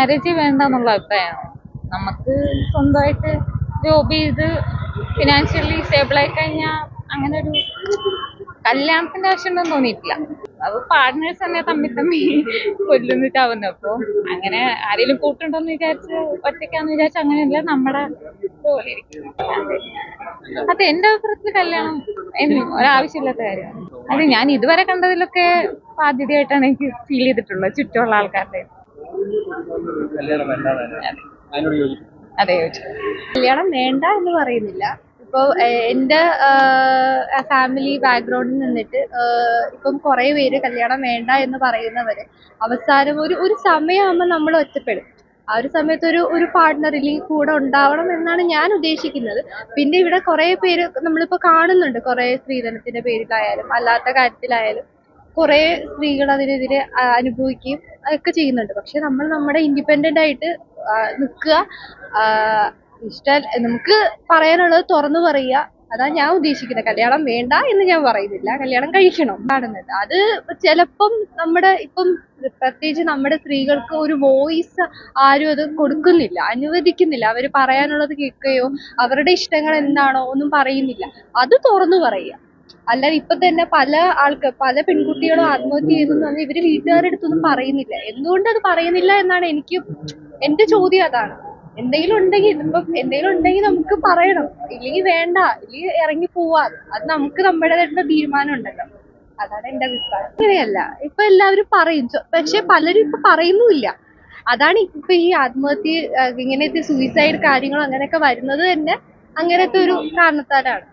Marriage വേണ്ട എന്നുള്ള അഭിപ്രായമാണ്. നമുക്ക് സ്വന്തമായിട്ട് ജോബ് ചെയ്ത് ഫിനാൻഷ്യലി സ്റ്റേബിൾ ആയി കഴിഞ്ഞാൽ അങ്ങനെ ഒരു കല്യാണത്തിന്റെ ആവശ്യമുണ്ടെന്ന് തോന്നിയിട്ടില്ല. അത് പാർട്ട്നേഴ്സ് തന്നെ തമ്മി കൊല്ലുന്നിട്ടാവുന്നു. അപ്പൊ അങ്ങനെ ആരെങ്കിലും കൂട്ടുണ്ടോന്ന് വിചാരിച്ച് ഒറ്റയ്ക്കാന്ന് വിചാരിച്ച് അങ്ങനെയല്ല, നമ്മുടെ പോലെ ഇരിക്കും. അത് എന്റെ അഭിപ്രായത്തിൽ കല്യാണം ഒരാവശ്യമില്ലാത്ത കാര്യമാണ്. അത് ഞാൻ ഇതുവരെ കണ്ടതിലൊക്കെ ബാധ്യതയായിട്ടാണ് എനിക്ക് ഫീൽ ചെയ്തിട്ടുള്ളത് ചുറ്റുമുള്ള ആൾക്കാരുടെ. അതെ, കല്യാണം വേണ്ട എന്ന് പറയുന്നില്ല. ഇപ്പോൾ എൻ്റെ ഫാമിലി ബാക്ക്ഗ്രൗണ്ടിൽ നിന്നിട്ട് ഇപ്പം കുറേ പേര് കല്യാണം വേണ്ട എന്ന് പറയുന്നവര് അവസാനം ഒരു സമയമാകുമ്പോൾ നമ്മൾ ഒറ്റപ്പെടും. ആ ഒരു സമയത്ത് ഒരു പാർട്ട്ണർ ഇല്ലെങ്കിൽ കൂടെ ഉണ്ടാവണം എന്നാണ് ഞാൻ ഉദ്ദേശിക്കുന്നത്. പിന്നെ ഇവിടെ കുറേ പേര് നമ്മളിപ്പോൾ കാണുന്നുണ്ട്, കുറേ സ്ത്രീധനത്തിന്റെ പേരിലായാലും അല്ലാത്ത കാര്യത്തിലായാലും കുറേ സ്ത്രീകൾ അതിനെതിരെ അനുഭവിക്കുകയും ഒക്കെ ചെയ്യുന്നുണ്ട്. പക്ഷെ നമ്മൾ നമ്മുടെ ഇൻഡിപെൻഡന്റ് ആയിട്ട് നിൽക്കുക, നമുക്ക് പറയാനുള്ളത് തുറന്നു പറയുക. അതാണ് ഞാൻ ഉദ്ദേശിക്കുന്നത്. കല്യാണം വേണ്ട എന്ന് ഞാൻ പറയുന്നില്ല, കല്യാണം കഴിക്കണം കാണുന്നത്. അത് ചിലപ്പം ഇപ്പം പ്രത്യേകിച്ച് നമ്മുടെ സ്ത്രീകൾക്ക് ഒരു വോയിസ് ആരും അത് കൊടുക്കുന്നില്ല, അനുവദിക്കുന്നില്ല. അവർ പറയാനുള്ളത് കേൾക്കുകയോ അവരുടെ ഇഷ്ടങ്ങൾ എന്താണോ ഒന്നും പറയുന്നില്ല. അത് തുറന്നു പറയുക. അല്ലാതെ ഇപ്പൊ തന്നെ പല പെൺകുട്ടികളും ആത്മഹത്യ ചെയ്തെന്ന് പറഞ്ഞാൽ ഇവര് വീട്ടുകാരുടെ അടുത്തൊന്നും പറയുന്നില്ല. എന്തുകൊണ്ട് അത് പറയുന്നില്ല എന്നാണ് എന്റെ ചോദ്യം. അതാണ്. എന്തെങ്കിലും ഉണ്ടെങ്കിൽ നമുക്ക് പറയണം. ഇല്ലെങ്കിൽ വേണ്ട, ഇല്ലെങ്കിൽ ഇറങ്ങി പോവാ. അത് നമുക്ക് നമ്മുടേതായിട്ടുള്ള തീരുമാനം ഉണ്ടല്ലോ. അതാണ് എന്റെ അഭിപ്രായം. അങ്ങനെയല്ല, ഇപ്പൊ എല്ലാവരും പറയും, പക്ഷെ പലരും ഇപ്പൊ പറയുന്നുമില്ല. അതാണ് ഇപ്പൊ ഈ ആത്മഹത്യ, ഇങ്ങനത്തെ സൂയിസൈഡ് കാര്യങ്ങളും അങ്ങനെയൊക്കെ വരുന്നത് തന്നെ അങ്ങനത്തെ ഒരു കാരണത്താലാണ്.